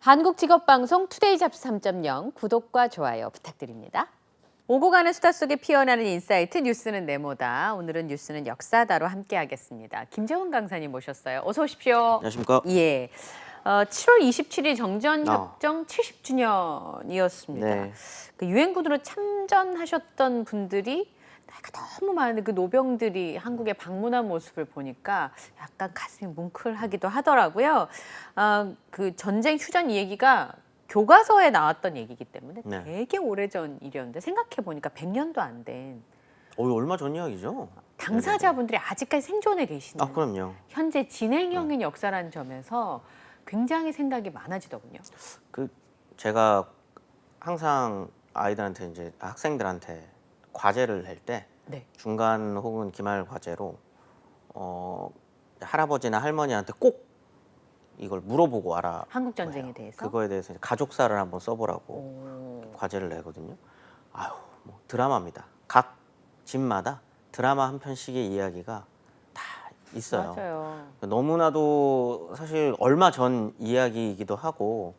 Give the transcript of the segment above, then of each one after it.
한국직업방송 투데이 잡스 3.0 구독과 좋아요 부탁드립니다. 오고 가는 수다 속에 피어나는 인사이트 뉴스는 네모다. 오늘은 뉴스는 역사다로 함께하겠습니다. 김재훈 강사님 모셨어요. 어서 오십시오. 안녕하십니까? 예. 7월 27일 정전협정 70주년이었습니다. 네. 그 유엔군으로 참전하셨던 분들이 나이가 너무 많은 그 노병들이 한국에 방문한 모습을 보니까 약간 가슴이 뭉클하기도 하더라고요. 그 전쟁 휴전 얘기가 교과서에 나왔던 얘기이기 때문에 네. 되게 오래전 일이었는데 생각해 보니까 100년도 안 된 얼마 전 이야기죠? 당사자분들이 아직까지 생존해 계시는 아, 그럼요. 현재 진행형인 역사라는 점에서 굉장히 생각이 많아지더군요. 제가 항상 아이들한테 이제 학생들한테 과제를 낼 때 네. 중간 혹은 기말 과제로 할아버지나 할머니한테 꼭 이걸 물어보고 와라. 한국 전쟁에 대해서 그거에 대해서 가족사를 한번 써보라고 오. 과제를 내거든요. 아유, 뭐 드라마입니다. 각 집마다 드라마 한 편씩의 이야기가 다 있어요. 맞아요. 너무나도 사실 얼마 전 이야기이기도 하고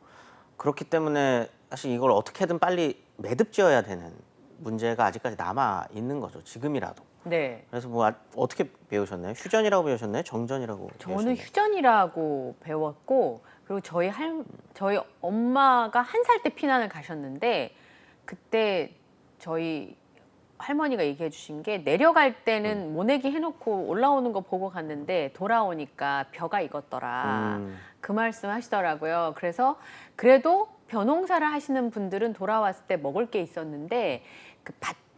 그렇기 때문에 사실 이걸 어떻게든 빨리 매듭지어야 되는 문제가 아직까지 남아 있는 거죠. 지금이라도. 네. 그래서 뭐 어떻게 배우셨나요? 휴전이라고 배우셨나요? 정전이라고 저는 배우셨나요? 휴전이라고 배웠고 그리고 저희 엄마가 1살 때 피난을 가셨는데 그때 저희 할머니가 얘기해 주신 게 내려갈 때는 모내기 해놓고 올라오는 거 보고 갔는데 돌아오니까 벼가 익었더라. 그 말씀 하시더라고요. 그래서 그래도 벼농사를 하시는 분들은 돌아왔을 때 먹을 게 있었는데 그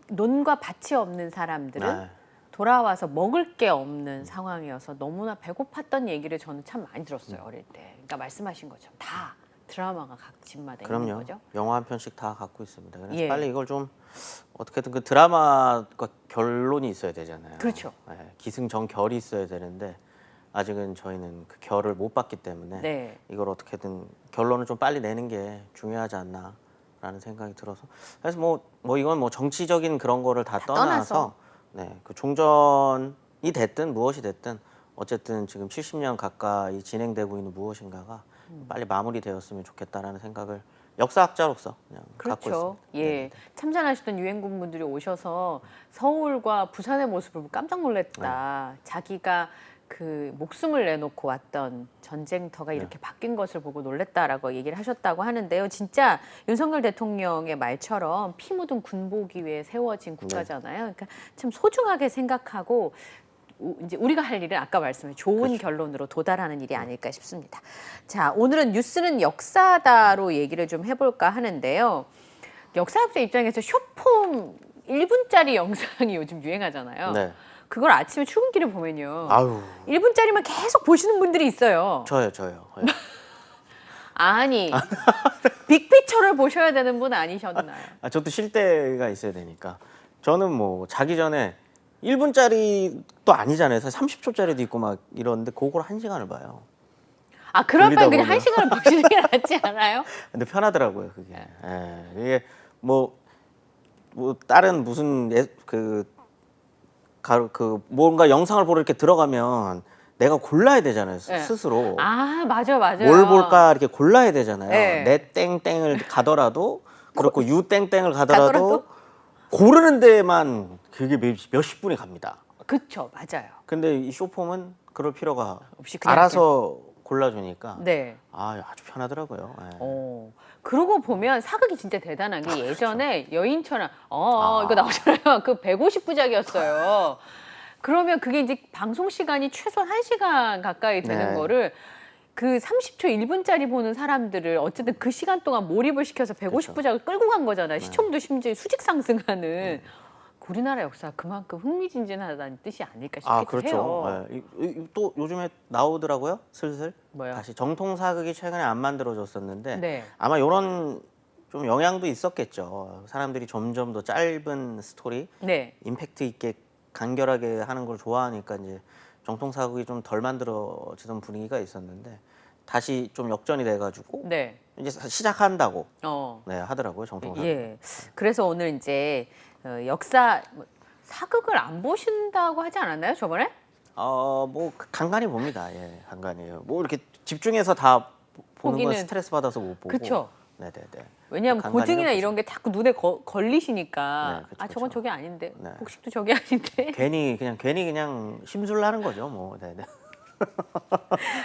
논과 밭이 없는 사람들은 아, 돌아와서 먹을 게 없는 상황이어서 너무나 배고팠던 얘기를 저는 참 많이 들었어요. 어릴 때. 그러니까 말씀하신 것처럼 다 드라마가 각 집마다 있는 그럼요. 거죠. 영화 한 편씩 다 갖고 있습니다. 그래서 예. 빨리 이걸 좀 어떻게든 그 드라마가 결론이 있어야 되잖아요. 그렇죠. 기승전결이 있어야 되는데 아직은 저희는 그 결을 못 봤기 때문에 네. 이걸 어떻게든 결론을 좀 빨리 내는 게 중요하지 않나라는 생각이 들어서 그래서 뭐 이건 뭐 정치적인 그런 거를 다 떠나서 네, 그 종전이 됐든 무엇이 됐든 어쨌든 지금 70년 가까이 진행되고 있는 무엇인가가 빨리 마무리되었으면 좋겠다라는 생각을 역사학자로서 그냥 갖고 그렇죠. 있습니다. 예. 네네. 참전하셨던 유엔군 분들이 오셔서 서울과 부산의 모습을 보고 깜짝 놀랐다. 자기가 그 목숨을 내놓고 왔던 전쟁터가 이렇게 바뀐 것을 보고 놀랬다라고 얘기를 하셨다고 하는데요. 진짜 윤석열 대통령의 말처럼 피 묻은 군복이 위해 세워진 국가잖아요. 그러니까 참 소중하게 생각하고 이제 우리가 할 일은 아까 말씀해 좋은 결론으로 도달하는 일이 아닐까 싶습니다. 자, 오늘은 뉴스는 역사다로 얘기를 좀 해볼까 하는데요. 역사학자 입장에서 숏폼 1분짜리 영상이 요즘 유행하잖아요. 네. 그걸 아침에 출근길에 보면요. 아유, 1분짜리만 계속 보시는 분들이 있어요. 저요. 네. 아니, 빅피처를 보셔야 되는 분 아니셨나요? 저도 쉴 때가 있어야 되니까 저는 뭐 자기 전에 1분짜리도 아니잖아요. 사실 30초짜리도 있고 막 이러는데 그걸 1시간을 봐요. 아, 그럴 바에 돌리다 그냥 보면. 1시간을 보시는 게 낫지 않아요? 근데 편하더라고요, 그게. 이게 뭐 다른 무슨 뭔가 영상을 보러 이렇게 들어가면 내가 골라야 되잖아요, 네. 스스로. 아, 맞아요. 뭘 볼까 이렇게 골라야 되잖아요. 네. 내 땡땡을 가더라도 그렇고 유 땡땡을 가더라도 가더라도? 고르는 데만 그게 몇십 분이 갑니다. 그쵸, 맞아요. 근데 이 쇼폼은 그럴 필요가 없이 그냥 알아서 골라주니까 네. 아주 편하더라고요. 그러고 보면 사극이 진짜 대단한 게 예전에 여인천하 이거 나오잖아요. 그 150부작이었어요. 그러면 그게 이제 방송 시간이 최소한 1시간 가까이 되는 네. 거를 그 30초 1분짜리 보는 사람들을 어쨌든 그 시간 동안 몰입을 시켜서 150부작을 끌고 간 거잖아요. 시청도 심지어 수직 상승하는. 우리나라 역사가 그만큼 흥미진진하다는 뜻이 아닐까 싶기도 그렇죠. 해요. 또 요즘에 나오더라고요. 슬슬 뭐요? 다시 정통 사극이 최근에 안 만들어졌었는데 네. 아마 이런 좀 영향도 있었겠죠. 사람들이 점점 더 짧은 스토리, 네. 임팩트 있게 간결하게 하는 걸 좋아하니까 이제 정통 사극이 좀 덜 만들어지던 분위기가 있었는데 다시 좀 역전이 돼가지고 네. 이제 시작한다고 어. 네, 하더라고요. 정통 사극. 예. 그래서 오늘 이제 역사 사극을 안 보신다고 하지 않았나요, 저번에? 뭐 간간히 봅니다. 예, 간간히요. 뭐 이렇게 집중해서 다 보는 건 거기는 스트레스 받아서 못 보고. 그쵸. 네네네. 왜냐하면 간간히 고증이나 보죠. 이런 게 자꾸 눈에 걸리시니까 네, 그쵸, 아 저건 그쵸. 저게 아닌데 네. 복식도 저게 아닌데 괜히 그냥 심술나는 거죠, 뭐. 네네.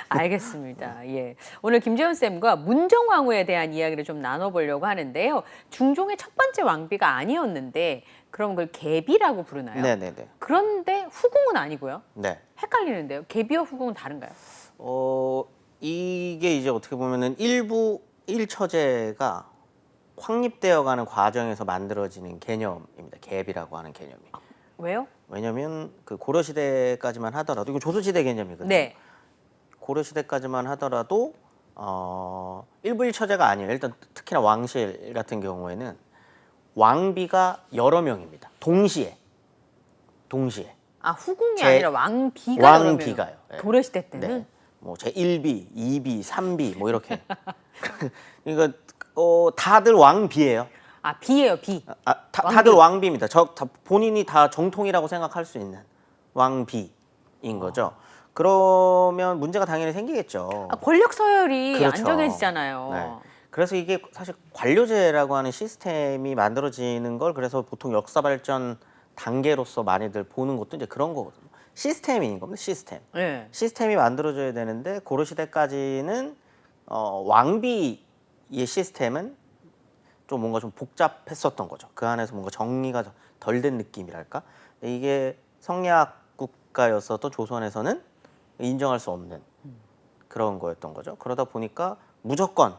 알겠습니다. 예. 오늘 김재훈 쌤과 문정왕후에 대한 이야기를 좀 나눠보려고 하는데요. 중종의 첫 번째 왕비가 아니었는데 그럼 그걸 계비라고 부르나요? 네네네. 그런데 후궁은 아니고요. 네. 헷갈리는데요. 계비와 후궁은 다른가요? 이게 이제 어떻게 보면은 일부 일처제가 확립되어가는 과정에서 만들어지는 개념입니다. 갭이라고 하는 개념이. 왜요? 왜냐면 그 고려 시대까지만 하더라도 이거 조선 시대 개념이거든요. 네. 고려 시대까지만 하더라도 일부 일처제가 아니에요. 일단 특히나 왕실 같은 경우에는 왕비가 여러 명입니다. 동시에. 아 후궁이 제- 아니라 왕비가 여러 명. 왕비가요. 예. 고려시대 때는 네. 뭐 제 1비, 2비, 3비 뭐 이렇게. 그러니까 다들 왕비예요. 아 비예요 비. 다들 왕비입니다. 본인이 다 정통이라고 생각할 수 있는 왕비인 거죠. 그러면 문제가 당연히 생기겠죠. 아, 권력 서열이 그렇죠. 안전해지잖아요. 네. 그래서 이게 사실 관료제라고 하는 시스템이 만들어지는 걸 그래서 보통 역사 발전 단계로서 많이들 보는 것도 이제 그런 거거든요. 시스템인 겁니다. 네. 시스템이 만들어져야 되는데 고려 시대까지는 왕비의 시스템은 좀 뭔가 좀 복잡했었던 거죠. 그 안에서 뭔가 정리가 덜 된 느낌이랄까. 근데 이게 성리학 국가였었던 조선에서는 인정할 수 없는 그런 거였던 거죠. 그러다 보니까 무조건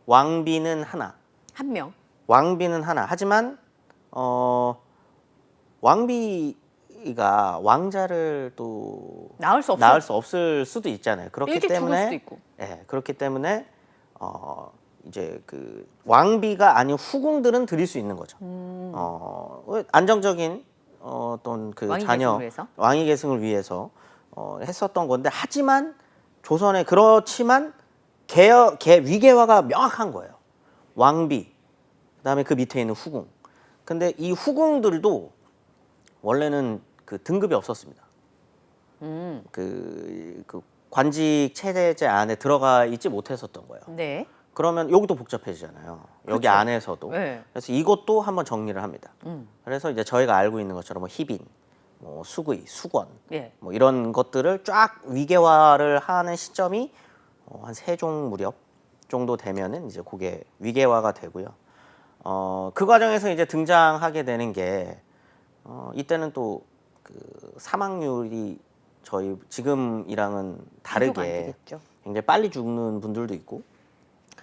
왕비는 하나. 한 명. 왕비는 하나. 하지만 왕비가 왕자를 또 낳을 수 없을 낳을 수 없을 수도 있잖아요. 그렇기 일찍 죽을 때문에 수도 있고. 예, 그렇기 때문에 이제 그 왕비가 아닌 후궁들은 드릴 수 있는 거죠. 안정적인 어떤 그 왕위 자녀 계승을 위해서? 왕위 계승을 위해서 했었던 건데 하지만 조선에 그렇지만 위계화가 명확한 거예요. 왕비 그다음에 그 밑에 있는 후궁. 근데 이 후궁들도 원래는 그 등급이 없었습니다. 그 관직 체제 안에 들어가 있지 못했었던 거예요. 네. 그러면 여기도 복잡해지잖아요. 여기 그렇죠. 안에서도. 네. 그래서 이것도 한번 정리를 합니다. 그래서 이제 저희가 알고 있는 것처럼 뭐 희빈, 뭐 수의, 수건, 예. 뭐 이런 것들을 쫙 위계화를 하는 시점이 한 세종 무렵 정도 되면은 이제 그게 위계화가 되고요. 그 과정에서 이제 등장하게 되는 게 이때는 또 그 사망률이 저희 지금이랑은 비교가 안 다르게 되겠죠. 굉장히 빨리 죽는 분들도 있고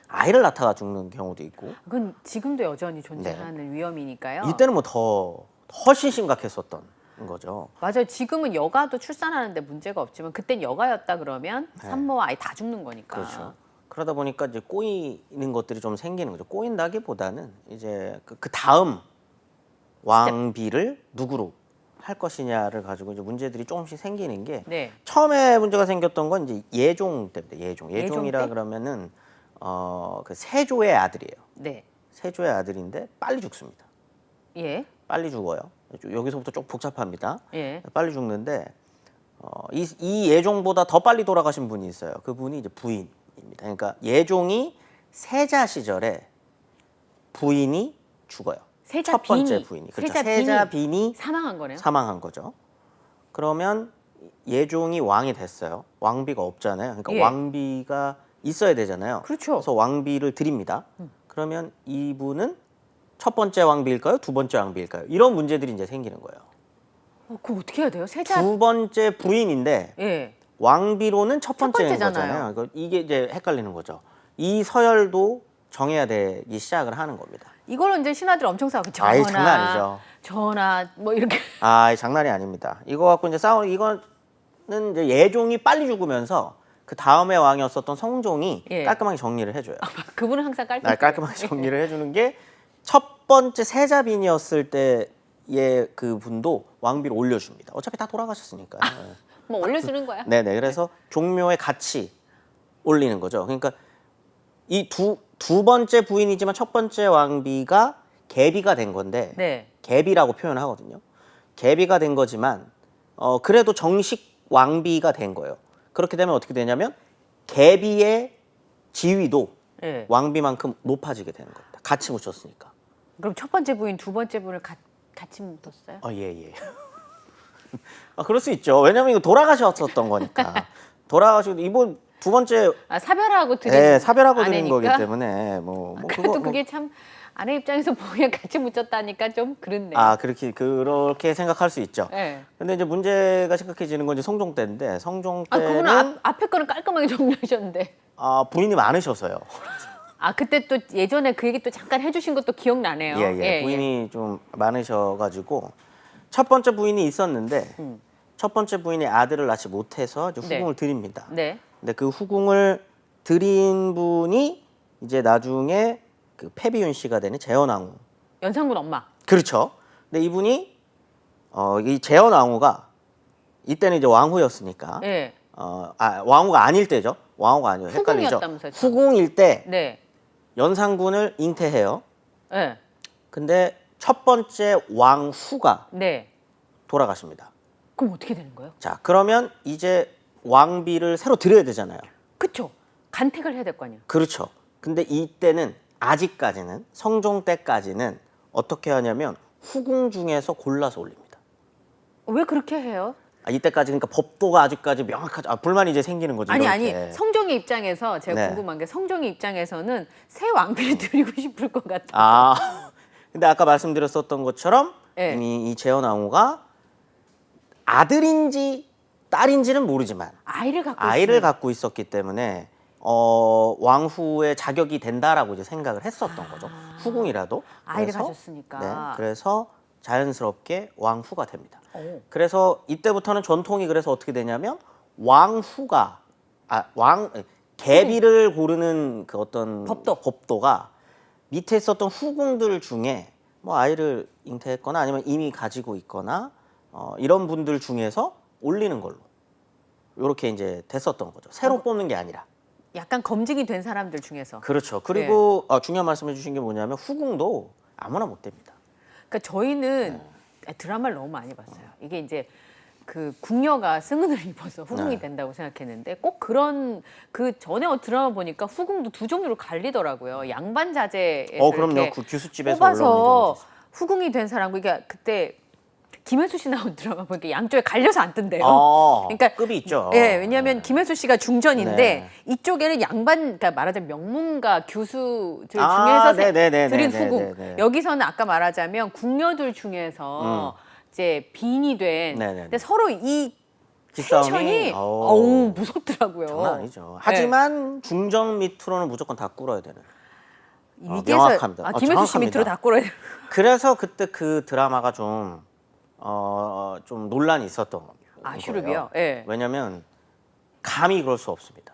아이를 낳다가 죽는 경우도 있고 그건 지금도 여전히 존재하는 위험이니까요. 이때는 뭐 훨씬 심각했었던 거죠. 맞아요. 지금은 여가도 출산하는데 문제가 없지만 그땐 여가였다 그러면 산모와 아이 다 죽는 거니까. 그렇죠. 그러다 보니까 이제 꼬이는 것들이 좀 생기는 거죠. 꼬인다기보다는 이제 그 다음 왕비를 누구로 할 것이냐를 가지고 이제 문제들이 조금씩 생기는 게 네. 처음에 문제가 생겼던 건 이제 예종 때입니다. 예종이라 때? 그러면은 그 세조의 아들이에요. 네. 세조의 아들인데 빨리 죽습니다. 예. 빨리 죽어요. 여기서부터 좀 복잡합니다. 예. 빨리 죽는데 이 예종보다 더 빨리 돌아가신 분이 있어요. 그분이 이제 부인입니다. 그러니까 예종이 세자 시절에 부인이 죽어요. 세자 첫 번째 빈이, 부인이. 그렇죠. 세자 세자 빈이 빈이 사망한 거네요. 사망한 거죠. 그러면 예종이 왕이 됐어요. 왕비가 없잖아요. 그러니까 예. 왕비가 있어야 되잖아요. 그렇죠. 그래서 왕비를 드립니다. 그러면 이분은 첫 번째 왕비일까요? 두 번째 왕비일까요? 이런 문제들이 이제 생기는 거예요. 그거 어떻게 해야 돼요? 세자. 두 번째 부인인데 예. 왕비로는 첫 번째인 번째잖아요. 거잖아요. 그러니까 이게 이제 헷갈리는 거죠. 이 서열도 정해야 되기 시작을 하는 겁니다. 이걸로 이제 신하들 엄청 싸우고 아이, 장난 아니죠. 전하 뭐 이렇게. 장난이 아닙니다. 이거 갖고 이제 이거는 이제 예종이 빨리 죽으면서 그 다음에 왕이었었던 성종이 예. 깔끔하게 정리를 해줘요. 그분은 항상 깔끔해요. 깔끔하게 정리를 해주는 게 첫 번째 세자빈이었을 때의 그 분도 왕비를 올려줍니다. 어차피 다 돌아가셨으니까요. 뭐 올려주는 거야. 네네. 그래서 종묘에 같이 올리는 거죠. 그러니까 이 두 번째 부인이지만 첫 번째 왕비가 계비가 된 건데 네. 계비라고 표현하거든요. 계비가 된 거지만 그래도 정식 왕비가 된 거예요. 그렇게 되면 어떻게 되냐면 계비의 지위도 예. 왕비만큼 높아지게 되는 겁니다. 같이 묻혔으니까. 그럼 첫 번째 부인, 두 번째 분을 같이 묻었어요? 예. 그럴 수 있죠. 왜냐면 이거 돌아가셨었던 거니까. 돌아가시고 이번 두 번째 사별하고 드린 사별하고 드린 아내니까? 거기 때문에 그래도 그거 그게 참 아내 입장에서 보면 같이 묻혔다니까 좀 그렇네. 그렇게 생각할 수 있죠. 네. 근데 이제 문제가 심각해지는 건 이제 성종 때인데 성종 때는 그분은 앞에 거는 깔끔하게 정리하셨는데. 부인이 많으셔서요. 그때 또 예전에 그 얘기 또 잠깐 해주신 것도 기억나네요. 예. 부인이 좀 많으셔가지고 첫 번째 부인이 있었는데 첫 번째 부인이 아들을 낳지 못해서 이제 후궁을 드립니다. 네. 근데 그 후궁을 드린 분이 이제 나중에 그 패비윤 씨가 되는 재헌왕후. 연산군 엄마. 그렇죠. 근데 이분이 이 재헌왕후가 이때는 이제 왕후였으니까. 네. 왕후가 아닐 때죠. 왕후가 아니에요. 헷갈리죠. 후궁이었다면서요. 후궁일 때 네. 연산군을 잉태해요. 네. 근데 첫 번째 왕후가 네. 돌아가십니다. 그럼 어떻게 되는 거예요? 자, 그러면 이제 왕비를 새로 드려야 되잖아요. 그쵸. 간택을 해야 될 거 아니에요. 그렇죠. 근데 이때는 아직까지는 성종 때까지는 어떻게 하냐면 후궁 중에서 골라서 올립니다. 왜 그렇게 해요? 이때까지 그러니까 법도가 아직까지 명확하지 불만이 이제 생기는 거죠. 아니 이렇게. 성종의 입장에서 제가 네. 궁금한 게 성종의 입장에서는 새 왕비를 드리고 싶을 것 같아요. 근데 아까 말씀드렸었던 것처럼 네. 이미 이 재헌왕후가 아들인지 딸인지는 모르지만 아이를 갖고 있었기 때문에 왕후의 자격이 된다라고 이제 생각을 했었던 거죠. 후궁이라도. 아이를 그래서, 가졌으니까. 네, 그래서 자연스럽게 왕후가 됩니다. 오. 그래서 이때부터는 전통이 그래서 어떻게 되냐면 계비를 고르는 그 어떤 법도가 밑에 있었던 후궁들 중에 뭐 아이를 잉태했거나 아니면 이미 가지고 있거나 이런 분들 중에서 올리는 걸로 이렇게 이제 됐었던 거죠. 새로 뽑는 게 아니라. 약간 검증이 된 사람들 중에서. 그렇죠. 그리고 중요한 말씀해 주신 게 뭐냐면 후궁도 아무나 못 됩니다. 그러니까 저희는 드라마를 너무 많이 봤어요. 이게 이제 그 궁녀가 승은을 입어서 후궁이 네. 된다고 생각했는데 꼭 그런 그 전에 드라마 보니까 후궁도 두 종류로 갈리더라고요. 양반 자제에서 그럼요. 이렇게 그 규수집에서 뽑아서 올라오는 경우도 후궁이 된 사람. 그러니까 그때 김혜수 씨 나온 드라마 보니까 양쪽에 갈려서 안 뜬대요. 그러니까 급이 있죠. 예, 왜냐하면 김혜수 씨가 중전인데 네. 이쪽에는 양반, 그러니까 말하자면 명문가 교수들 중에서 드린 후궁. 여기서는 아까 말하자면 궁녀들 중에서 이제 빈이 된. 근데 서로 이 텐션이 무섭더라고요. 장난 아니죠. 하지만 중정 밑으로는 무조건 다 꿇어야 되는. 위계에서 명확합니다. 김혜수 씨 밑으로 다 꿇어야 돼요. 그래서 그때 그 드라마가 좀 논란이 있었던 거예요. 슈룹이요? 예. 왜냐면 감히 그럴 수 없습니다.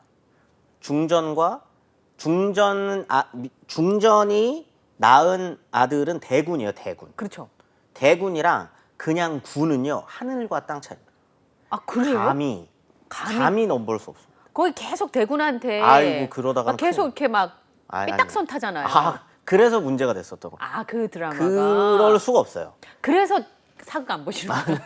중전이 낳은 아들은 대군이에요, 대군. 그렇죠. 대군이랑 그냥 군은요, 하늘과 땅 차이입니다. 그래요? 감히 넘볼 수 없습니다. 거기 계속 대군한테 아이고, 그러다가는 계속 이렇게 막 아니. 삐딱선 타잖아요. 그래서 문제가 됐었던 거예요. 그 드라마가. 그럴 수가 없어요. 그래서 사극 안 보시는 거예요?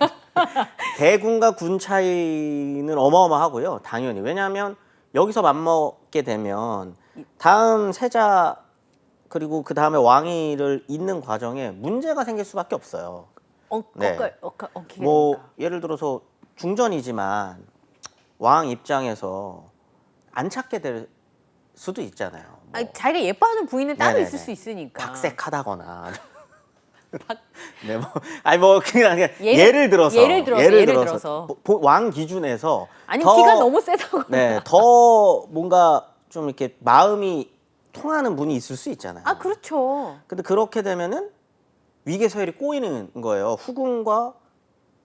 대군과 군 차이는 어마어마하고요. 당연히. 왜냐하면 여기서 맞먹게 되면 다음 세자 그리고 그 다음에 왕위를 잇는 과정에 문제가 생길 수밖에 없어요. 예를 들어서 중전이지만 왕 입장에서 안 찾게 될 수도 있잖아요. 자기가 예뻐하는 부인은 따로 있을 수 있으니까. 박색하다거나. 그냥 예를 들어서 왕 기준에서 기가 너무 세다거나. 더 뭔가 좀 이렇게 마음이 통하는 분이 있을 수 있잖아요. 그렇죠. 근데 그렇게 되면은 위계서열이 꼬이는 거예요. 후궁과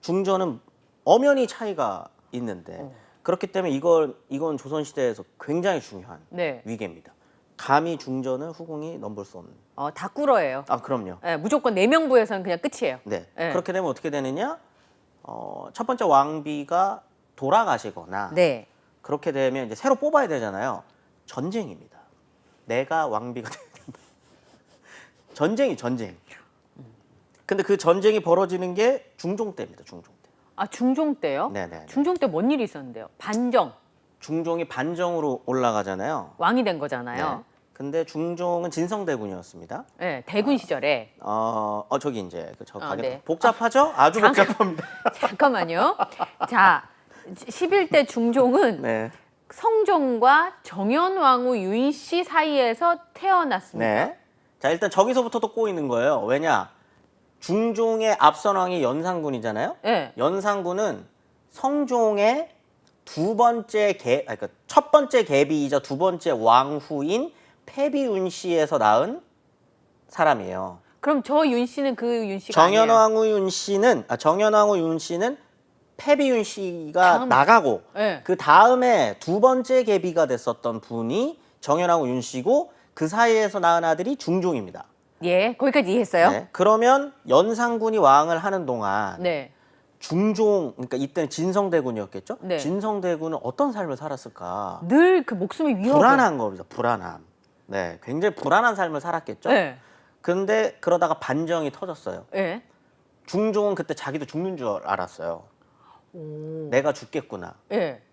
중전은 엄연히 차이가 있는데 그렇기 때문에 이건 조선 시대에서 굉장히 중요한 위계입니다. 감히 중전을 후궁이 넘볼 수 없는. 다 꿇어예요. 그럼요. 무조건 4명부에서는 그냥 끝이에요. 그렇게 되면 어떻게 되느냐? 첫 번째 왕비가 돌아가시거나 그렇게 되면 이제 새로 뽑아야 되잖아요. 전쟁입니다. 내가 왕비가 된다. 전쟁. 근데 그 전쟁이 벌어지는 게 중종 때입니다. 중종 때. 중종 때요? 네네. 중종 때 뭔 일이 있었는데요? 반정. 중종이 반정으로 올라가잖아요. 왕이 된 거잖아요. 네. 근데 중종은 진성대군이었습니다. 네, 대군 시절에. 저기 이제 저 가게 네. 복잡하죠? 아주 복잡합니다. 잠깐만요. 자, 11대 중종은 네. 성종과 정현왕후 윤씨 사이에서 태어났습니다. 네. 자, 일단 저기서부터 또 꼬이는 거예요. 왜냐? 중종의 앞선 왕이 연산군이잖아요. 네. 연산군은 성종의 그러니까 첫 번째 계비이자 두 번째 왕후인 패비윤 씨에서 낳은 사람이에요. 그럼 저 윤 씨는 그 윤 씨가 아니에요. 정현왕후 윤 씨는 패비윤 씨가 다음- 나가고 네. 그 다음에 두 번째 계비가 됐었던 분이 정현왕후 윤 씨고 그 사이에서 낳은 아들이 중종입니다. 예, 거기까지 이해했어요? 네. 그러면 연산군이 왕을 하는 동안 네. 중종, 그러니까 이때는 진성대군이었겠죠? 네. 진성대군은 어떤 삶을 살았을까? 늘 그 목숨의 위협을. 불안한 겁니다. 불안함. 네, 굉장히 불안한 삶을 살았겠죠? 네. 근데 그러다가 반정이 터졌어요. 네. 중종은 그때 자기도 죽는 줄 알았어요. 오. 내가 죽겠구나. 네.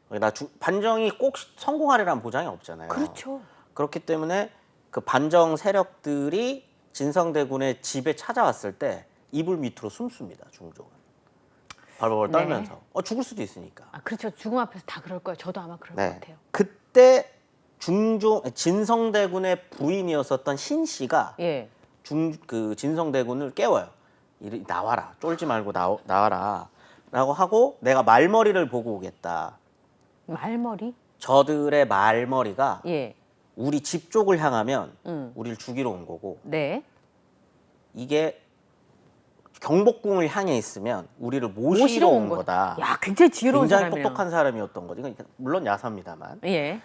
반정이 꼭 성공하리라는 보장이 없잖아요. 그렇죠. 그렇기 때문에 그 반정 세력들이 진성대군의 집에 찾아왔을 때 이불 밑으로 숨습니다. 중종은. 벌벌 네. 떨면서. 죽을 수도 있으니까. 아, 그렇죠. 죽음 앞에서 다 그럴 거예요. 저도 아마 그럴 것 같아요. 그때 진성대군의 부인이었었던 신 씨가 예. 진성대군을 깨워요. 나와라. 쫄지 말고 나와라. 라고 하고 내가 말머리를 보고 오겠다. 말머리? 저들의 말머리가 예. 우리 집 쪽을 향하면 음. 우리를 죽이러 온 거고 네. 이게 경복궁을 향해 있으면 우리를 모시러 온 거다. 야, 굉장히 지혜로운 굉장히 사람이에요. 똑똑한 사람이었던 거죠. 이건 물론 야사입니다만. 예.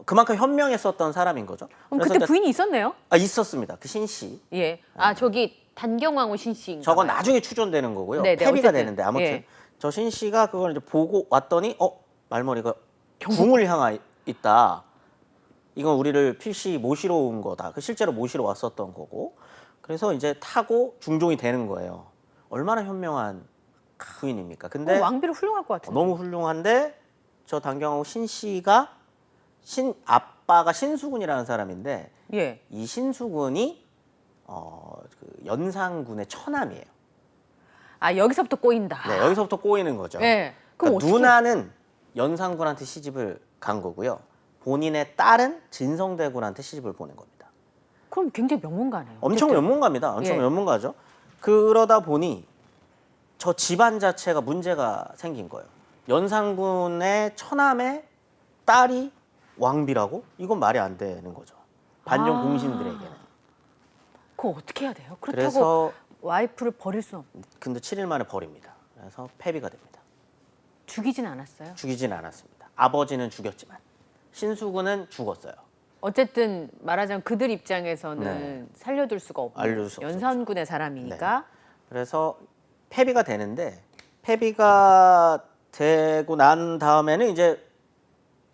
그만큼 현명했었던 사람인 거죠. 그럼 그래서 그때 이제- 부인이 있었네요? 있었습니다. 그 신씨. 예. 아, 저기 단경왕후 신씨인가 저건 봐요. 나중에 추존되는 거고요. 네네, 패비가 어쨌든. 되는데 아무튼 예. 저 신씨가 그걸 이제 보고 왔더니 말머리가 궁을 향해 있다. 이건 우리를 필시 모시러 온 거다. 실제로 모시러 왔었던 거고. 그래서 이제 타고 중종이 되는 거예요. 얼마나 현명한 부인입니까? 근데 왕비로 훌륭할 것 같은데. 너무 훌륭한데 저 단경하고 신씨가 아빠가 신수군이라는 사람인데 예. 이 신수군이 그 연산군의 처남이에요. 아, 여기서부터 꼬인다. 네, 여기서부터 꼬이는 거죠. 예. 그럼 그러니까 어떻게? 누나는 연산군한테 시집을 간 거고요. 본인의 딸은 진성대군한테 시집을 보낸 겁니다. 그럼 굉장히 명문가네요. 엄청 어쨌든. 연문가입니다. 엄청 예. 연문가죠. 그러다 보니 저 집안 자체가 문제가 생긴 거예요. 연산군의 처남의 딸이 왕비라고? 이건 말이 안 되는 거죠. 반정 공신들에게는. 그거 어떻게 해야 돼요? 그렇다고 그래서 와이프를 버릴 수 없. 근데 7일 만에 버립니다. 그래서 패비가 됩니다. 죽이진 않았어요. 죽이진 않았습니다. 아버지는 죽였지만 신수군은 죽었어요. 어쨌든 말하자면 그들 입장에서는 네. 살려둘 수가 없고 알려줄 수 연산군의 사람이니까. 그래서 패비가 되는데 패비가 되고 난 다음에는 이제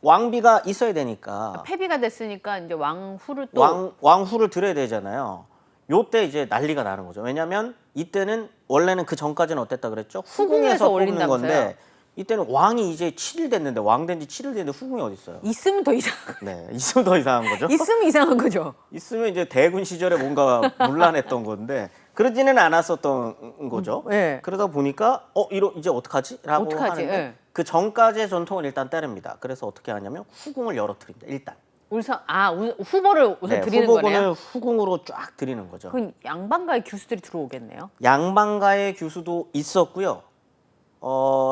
왕비가 있어야 되니까 패비가 됐으니까 이제 왕후를 또 왕후를 들여야 되잖아요. 요때 이제 난리가 나는 거죠. 왜냐하면 이때는 원래는 그 전까지는 어땠다 그랬죠? 후궁에서 후궁에서 뽑는 올린다면서요? 건데 이때는 왕이 이제 7일 됐는데 왕 된 지 7일 됐는데 후궁이 어디 있어요? 있으면 더 이상. 네, 있으면 더 이상한 거죠. 있으면 이상한 거죠. 있으면 이제 대군 시절에 뭔가 문란했던 건데 그러지는 않았었던 거죠. 네. 그러다 보니까 이제 어떡하지?라고 어떡하지? 하는데 예. 그 전까지의 전통을 일단 때립니다. 그래서 어떻게 하냐면 후궁을 열어드립니다. 일단 후보를 우선 드리는 후보군을 거네요. 후궁으로 쫙 드리는 거죠. 그럼 양반가의 교수들이 들어오겠네요. 양반가의 교수도 있었고요.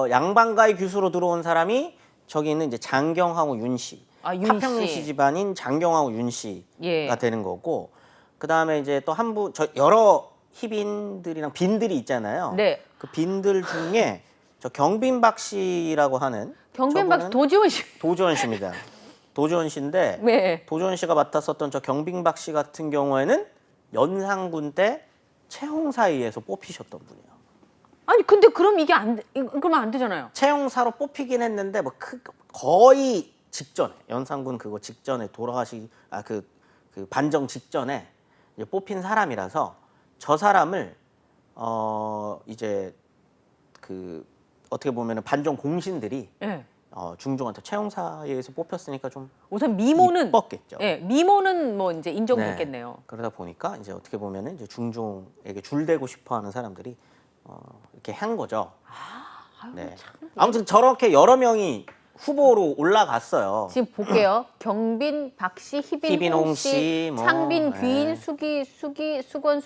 양반가의 교수로 들어온 사람이 저기 있는 이제 장경하고 윤씨, 아, 윤 파평씨 씨. 집안인 장경하고 윤씨가 예. 되는 거고, 그 다음에 이제 또 여러 희빈들이랑 빈들이 있잖아요. 네. 그 빈들 중에 저 경빈박 씨라고 하는 경빈박 저분은 도지원 씨. 도지원 씨입니다. 도지원 씨인데 네. 도지원 씨가 맡았었던 저 경빈박 씨 같은 경우에는 연산군 때 채홍사위에서 뽑히셨던 분이에요. 아니 근데 그럼 그러면 안 되잖아요. 채용사로 뽑히긴 했는데 거의 직전에 연산군 그거 직전에 그 반정 직전에 이제 뽑힌 사람이라서 저 사람을 이제 그 어떻게 보면은 반정 공신들이 네. 중종한테 최용사에서 뽑혔으니까 좀 우선 미모는 이뻤겠죠. 예, 미모는 뭐 이제 인정됐겠네요. 그러다 보니까 이제 어떻게 보면은 이제 중종에게 줄대고 싶어하는 사람들이 이렇게 한 거죠. 아유, 네. 참. 아무튼 저렇게 여러 명이 후보로 올라갔어요. 지금 볼게요. 경빈, 박씨, 희빈, 희빈, 홍씨, 홍씨, 뭐, 창빈, 귀인, 네. 수기, 수건.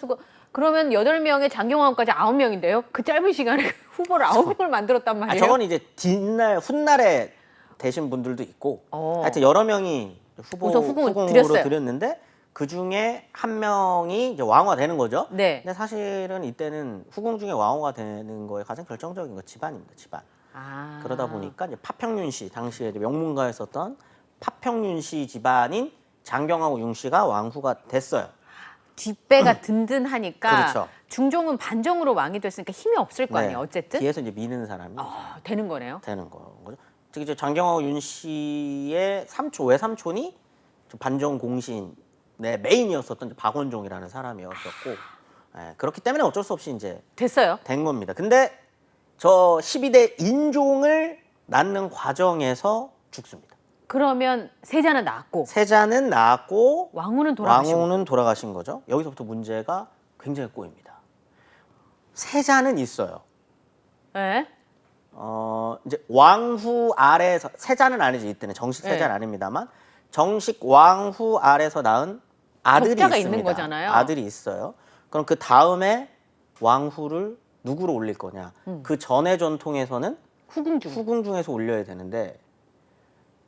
그러면 8명에 장경화까지 9명인데요. 그 짧은 시간에 후보를 9명을 만들었단 말이에요. 저건 이제 훗날에 되신 분들도 있고, 하여튼 여러 명이 우선 후궁을 후궁으로 드렸어요. 드렸는데 그 중에 한 명이 이제 왕후가 되는 거죠. 네. 근데 사실은 이때는 후궁 중에 왕후가 되는 거에 가장 결정적인 건 집안입니다. 집안. 아. 그러다 보니까 이제 파평윤 씨, 당시에 이제 명문가였었던 파평윤 씨 집안인 장경하고 윤 씨가 왕후가 됐어요. 뒷배가 든든하니까 그렇죠. 중종은 반정으로 왕이 됐으니까 힘이 없을 거 아니에요. 어쨌든 뒤에서 이제 미는 사람이 되는 거네요. 되는 거죠. 특히 이제 장경하고 윤 씨의 외삼촌이 좀 반정 공신의 메인이었었던 이제 박원종이라는 사람이었었고, 그렇기 때문에 어쩔 수 없이 이제 됐어요. 된 겁니다. 근데 저 12대 인종을 낳는 과정에서 죽습니다. 그러면 세자는 나왔고 세자는 낳았고 왕후는 돌아가시고. 왕후는 돌아가신 거죠. 여기서부터 문제가 굉장히 꼬입니다. 세자는 있어요. 예? 이제 왕후 아래서 세자는 아니지 이때는 정식 세자는 네. 아닙니다만 정식 왕후 아래서 낳은 아들이 적자가 있습니다. 있는 거잖아요. 아들이 있어요. 그럼 그 다음에 왕후를 누구로 올릴 거냐? 그 전의 전통에서는 후궁 중에서 올려야 되는데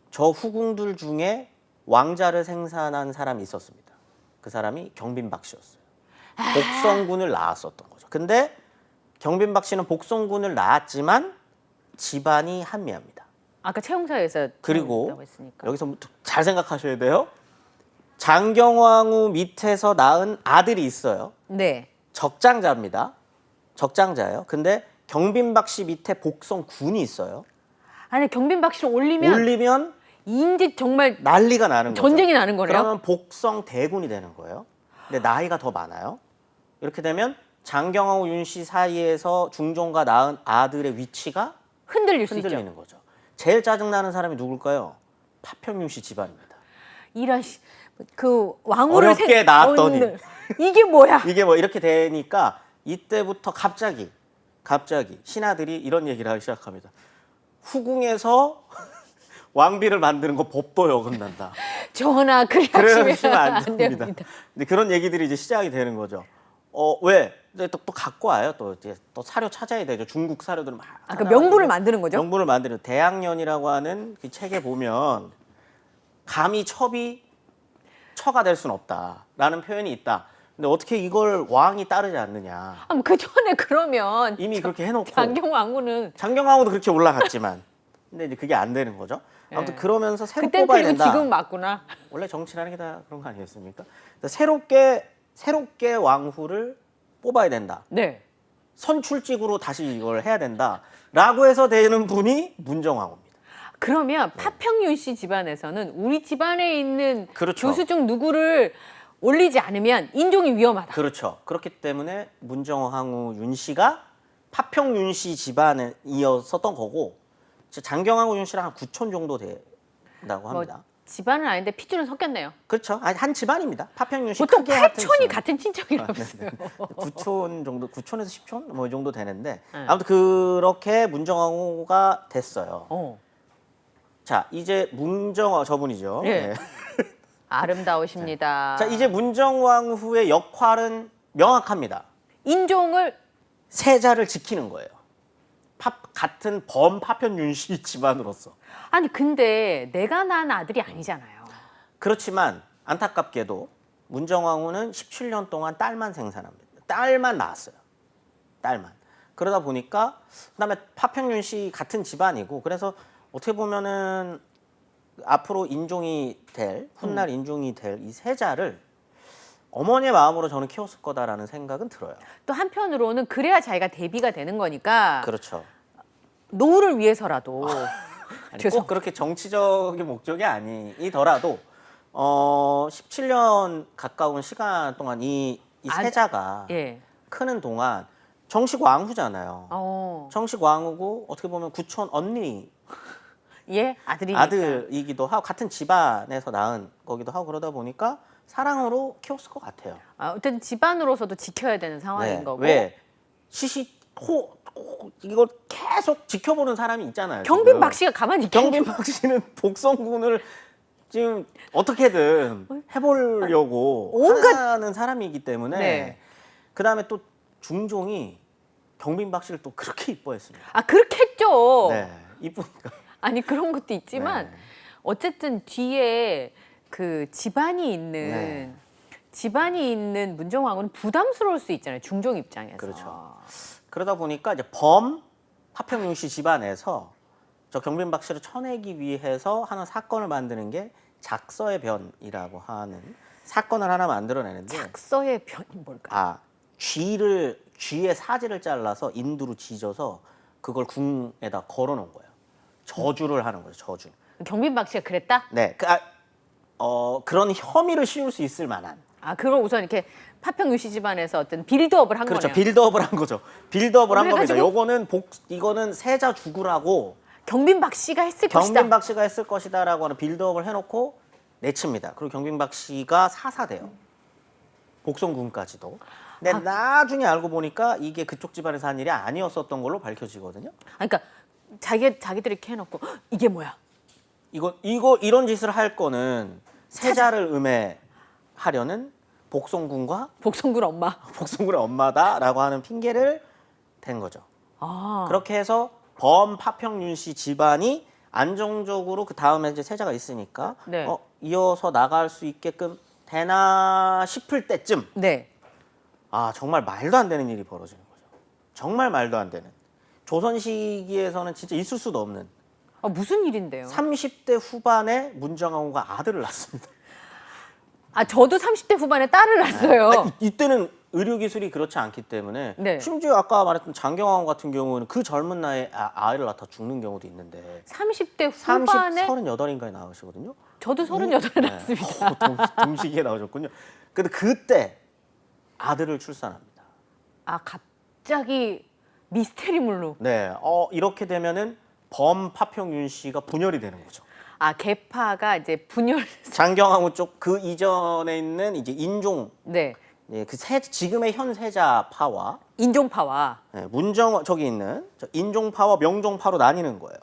저 후궁들 중에 왕자를 생산한 사람이 있었습니다. 그 사람이 경빈박 씨였어요. 복성군을 낳았었던 거죠. 근데 경빈박 씨는 복성군을 낳았지만 집안이 한미합니다. 아까 채용사에서 그리고 했으니까. 여기서부터 잘 생각하셔야 돼요. 장경왕후 밑에서 낳은 아들이 있어요. 네. 적장자입니다. 적장자예요. 근데 경빈박 씨 밑에 복성군이 있어요. 아니 경빈박 씨를 올리면 인지 정말 난리가 나는 거죠. 전쟁이 나는 거네요. 그러면 복성 대군이 되는 거예요. 근데 나이가 더 많아요. 이렇게 되면 장경하고 윤 씨 사이에서 중종과 낳은 아들의 위치가 흔들릴 수 있죠. 흔들리는 거죠. 제일 짜증나는 사람이 누굴까요? 파평윤 씨 집안입니다. 이런 그 왕후를 어렵게 낳았더니. 이게 뭐야? 이게 뭐 이렇게 되니까 이때부터 갑자기 신하들이 이런 얘기를 하기 시작합니다. 후궁에서 왕비를 만드는 거 법도에 어긋난다. 전하 그러시면 안 안 됩니다. 됩니다. 근데 그런 얘기들이 이제 시작이 되는 거죠. 왜? 이제 또 갖고 와요. 또 이제 또 사료 찾아야 되죠. 중국 사료들을 막. 아까 명분을 만드는 거죠? 명분을 만드는 대학년이라고 하는 그 책에 보면 감히 처가 될 수는 없다라는 표현이 있다. 근데 어떻게 이걸 왕이 따르지 않느냐. 그 전에 그러면 이미 그렇게 해놓고 장경 왕후는 장경왕후도 그렇게 올라갔지만 근데 이제 그게 안 되는 거죠. 아무튼 예. 그러면서 새로 그땐 뽑아야 틀리고 된다. 지금 맞구나. 원래 정치라는 게 다 그런 거 아니겠습니까? 새롭게 왕후를 뽑아야 된다. 네. 선출직으로 다시 이걸 해야 된다라고 해서 되는 분이 문정왕후입니다. 그러면 파평윤 씨 집안에서는 우리 집안에 있는 그렇죠. 교수 중 누구를 올리지 않으면 인종이 위험하다. 그렇죠. 그렇기 때문에 문정왕후 윤 씨가 파평윤 씨 집안이었었던 거고 장경왕후 윤 씨랑 한 9촌 정도 된다고 합니다. 집안은 아닌데 핏줄은 섞였네요. 그렇죠. 아니, 한 집안입니다. 파평윤 씨 보통 크게 하여튼 8촌이 있어요. 같은 친척이라면서요. 9촌 정도, 9촌에서 10촌 뭐 이 정도 되는데 네. 아무튼 그렇게 문정왕후가 됐어요. 어. 자, 이제 저분이죠. 예. 네. 아름다우십니다. 자, 이제 문정왕후의 역할은 명확합니다. 인종을 세자를 지키는 거예요. 같은 범파편윤 씨 집안으로서. 아니 근데 내가 낳은 아들이 아니잖아요. 그렇지만 안타깝게도 문정왕후는 17년 동안 딸만 생산합니다. 딸만 낳았어요. 딸만. 그러다 보니까 그다음에 파평윤 씨 같은 집안이고 그래서 어떻게 보면은 앞으로 훗날 인종이 될 이 세자를 어머니의 마음으로 저는 키웠을 거다라는 생각은 들어요. 또 한편으로는 그래야 자기가 대비가 되는 거니까 그렇죠. 노후를 위해서라도 아니, 꼭 그렇게 정치적인 목적이 아니더라도 17년 가까운 시간 동안 이 세자가 예. 크는 동안 정식 왕후잖아요. 어. 정식 왕후고 어떻게 보면 구촌 언니 예, 아들이니까. 아들이기도 하고 같은 집안에서 낳은 거기도 하고 그러다 보니까 사랑으로 키웠을 것 같아요. 어쨌든 집안으로서도 지켜야 되는 상황인 거고. 왜 이걸 계속 지켜보는 사람이 있잖아요. 경빈 박 씨가 가만히 있겠죠. 경빈 박 씨는 복성군을 지금 어떻게든 해보려고 하는 사람이기 때문에 네. 그다음에 또 중종이 경빈 박 씨를 또 그렇게 이뻐했습니다. 아, 그렇게 했죠. 네, 이쁘니까. 아니, 그런 것도 있지만 네. 어쨌든 뒤에 그 집안이 있는 문정왕후는 부담스러울 수 있잖아요. 중종 입장에서. 그렇죠. 그러다 보니까 이제 범 파평윤 씨 집안에서 저 경빈 박 씨를 쳐내기 위해서 하는 사건을 만드는 게 작서의 변이라고 하는 사건을 하나 만들어내는데 작서의 변이 뭘까? 쥐의 사지를 잘라서 인두로 지져서 그걸 궁에다 걸어놓은 거예요. 저주를 하는 거죠. 저주. 경빈 박 씨가 그랬다? 네, 그런 혐의를 씌울 수 있을 만한. 그걸 우선 이렇게 파평유 씨 집안에서 어떤 빌드업을 한 그렇죠. 거네요. 빌드업을 한 거죠. 빌드업을 한 겁니다. 그래가지고 이거는 세자 죽으라고 경빈 박 씨가 했을 것이다. 경빈 박 씨가 했을 것이다라고 하는 빌드업을 해놓고 내칩니다. 그리고 경빈 박 씨가 사사돼요. 복성군까지도. 근데 나중에 알고 보니까 이게 그쪽 집안에서 한 일이 아니었었던 걸로 밝혀지거든요. 그러니까 자기들이 이렇게 해놓고 이게 뭐야? 이런 짓을 할 거는 세자를 음해하려는 복성군과 복성군 엄마. 복성군의 엄마다라고 하는 핑계를 댄 거죠. 그렇게 해서 범 파평윤 씨 집안이 안정적으로 그 다음에 이제 세자가 있으니까 네. 이어서 나갈 수 있게끔 되나 싶을 때쯤 네. 정말 말도 안 되는 일이 벌어지는 거죠. 정말 말도 안 되는. 조선 시기에서는 진짜 있을 수도 없는 무슨 일인데요? 30대 후반에 문정왕후가 아들을 낳습니다. 저도 30대 후반에 딸을 낳았어요. 이때는 의료기술이 그렇지 않기 때문에 네. 심지어 아까 말했던 장경왕후 같은 경우는 그 젊은 나이에 아이를 낳다 죽는 경우도 있는데 30대 후반에 38인가에 나오시거든요. 저도 38에 낳았습니다. 동시기에 나오셨군요. 근데 그때 아들을 출산합니다. 갑자기 미스테리물로. 네, 이렇게 되면은 범 파평윤 씨가 분열이 되는 거죠. 계파가 이제 분열. 장경왕후 쪽 그 이전에 있는 이제 인종, 네. 지금의 현 세자파와 인종파와. 저기 있는 인종파와 명종파로 나뉘는 거예요.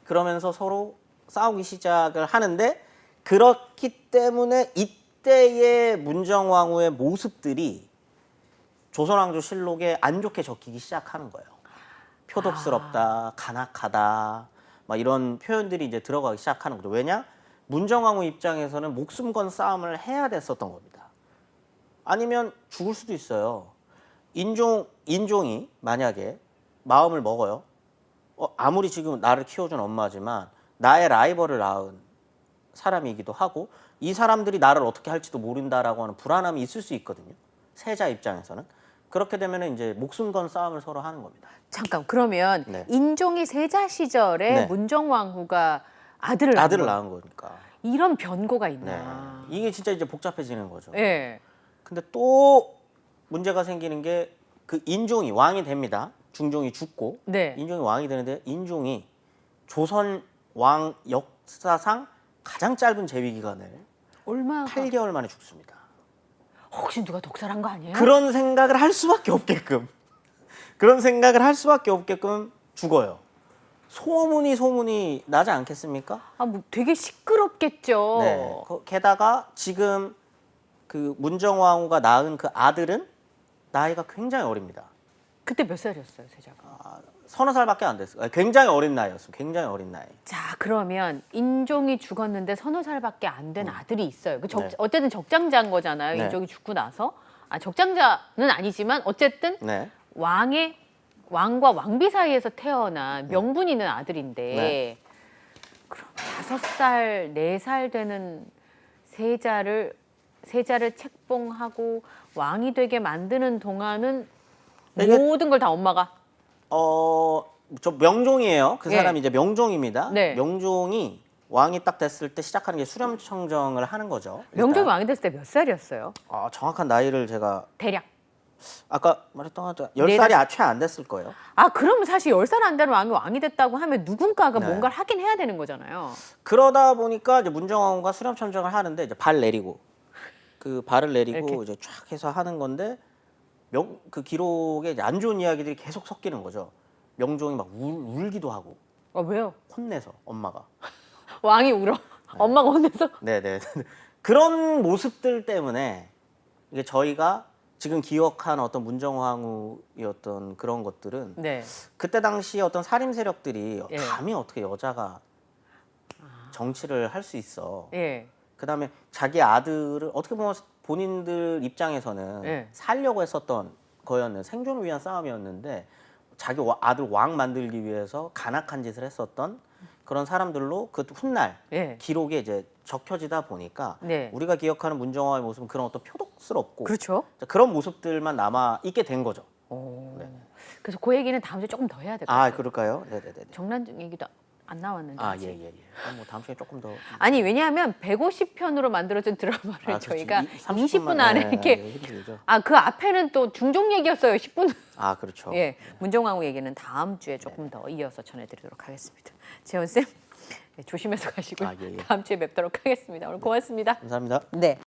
그러면서 서로 싸우기 시작을 하는데 그렇기 때문에 이때의 문정왕후의 모습들이 조선왕조실록에 안 좋게 적히기 시작하는 거예요. 표독스럽다, 간악하다, 막 이런 표현들이 이제 들어가기 시작하는 거죠. 왜냐? 문정왕후 입장에서는 목숨 건 싸움을 해야 됐었던 겁니다. 아니면 죽을 수도 있어요. 인종이 만약에 마음을 먹어요. 아무리 지금 나를 키워준 엄마지만 나의 라이벌을 낳은 사람이기도 하고 이 사람들이 나를 어떻게 할지도 모른다라고 하는 불안함이 있을 수 있거든요. 세자 입장에서는. 그렇게 되면 이제 목숨 건 싸움을 서로 하는 겁니다. 잠깐, 그러면 네. 인종이 세자 시절에 네. 문정왕후가 아들을 낳은 거니까. 이런 변고가 네. 있나. 이게 진짜 이제 복잡해지는 거죠. 네. 근데 또 문제가 생기는 게 그 인종이 왕이 됩니다. 중종이 죽고 네. 인종이 왕이 되는데 인종이 조선 왕 역사상 가장 짧은 재위 기간을 얼마? 8개월 만에 죽습니다. 혹시 누가 독살한 거 아니에요? 그런 생각을 할 수밖에 없게끔 죽어요. 소문이 나지 않겠습니까? 뭐 되게 시끄럽겠죠. 네. 게다가 지금 그 문정왕후가 낳은 그 아들은 나이가 굉장히 어립니다. 그때 몇 살이었어요, 세자가? 서너 살밖에 안 됐어요. 굉장히 어린 나이였어요. 굉장히 어린 나이. 자, 그러면 인종이 죽었는데 서너 살밖에 안 된 아들이 있어요. 네. 어쨌든 적장자인 거잖아요. 네. 인종이 죽고 나서. 적장자는 아니지만 어쨌든 네. 왕과 왕비 사이에서 태어난 명분 있는 아들인데 네. 그럼 5살, 4살 되는 세자를 책봉하고 왕이 되게 만드는 동안은 이게- 모든 걸 다 엄마가. 저 명종이에요. 그 예. 사람이 이제 명종입니다. 네. 명종이 왕이 딱 됐을 때 시작하는 게 수렴청정을 하는 거죠. 일단. 명종이 왕이 됐을 때 몇 살이었어요? 정확한 나이를 제가 대략. 아까 말했던 것 10살이 채 안 됐을 거예요. 아, 그러면 사실 10살 안 되는 왕이 됐다고 하면 누군가가 네. 뭔가를 하긴 해야 되는 거잖아요. 그러다 보니까 이제 문정왕후가 수렴 참정을 하는데 이제 발 내리고 그 발을 내리고 이렇게. 이제 쫙 해서 하는 건데 그 기록에 이제 안 좋은 이야기들이 계속 섞이는 거죠. 명종이 막 울기도 하고 왜요? 혼내서 엄마가. 왕이 울어. 엄마가 혼내서. 네네. 그런 모습들 때문에 이게 저희가 지금 기억한 어떤 문정왕후였던 그런 것들은 네. 그때 당시에 어떤 살림 세력들이 예. 감히 어떻게 여자가 정치를 할 수 있어. 예. 그다음에 자기 아들을 어떻게 보면 본인들 입장에서는 예. 살려고 했었던 거였는 생존을 위한 싸움이었는데 자기 아들 왕 만들기 위해서 간악한 짓을 했었던 그런 사람들로 그 훗날 예. 기록에 이제 적혀지다 보니까 네. 우리가 기억하는 문정왕의 모습은 그런 어떤 표독스럽고 그렇죠. 그런 모습들만 남아 있게 된 거죠. 그래서 그 얘기는 다음 주에 조금 더 해야 될 것 같아요. 그럴까요? 네네네. 정란 얘기도 안 나왔는데. 아직. 예예예. 뭐 다음 시간에 조금 더. 아니, 왜냐하면 150편으로 만들어진 드라마를 그렇죠. 저희가 30분 20분 안에 이렇게 힘들죠. 그 앞에는 또 중종 얘기였어요. 10분. 그렇죠. 예. 문정왕후 얘기는 다음 주에 조금 더 이어서 전해드리도록 하겠습니다. 재원 쌤, 조심해서 가시고요. 예. 다음 주에 뵙도록 하겠습니다. 오늘 고맙습니다. 감사합니다. 네.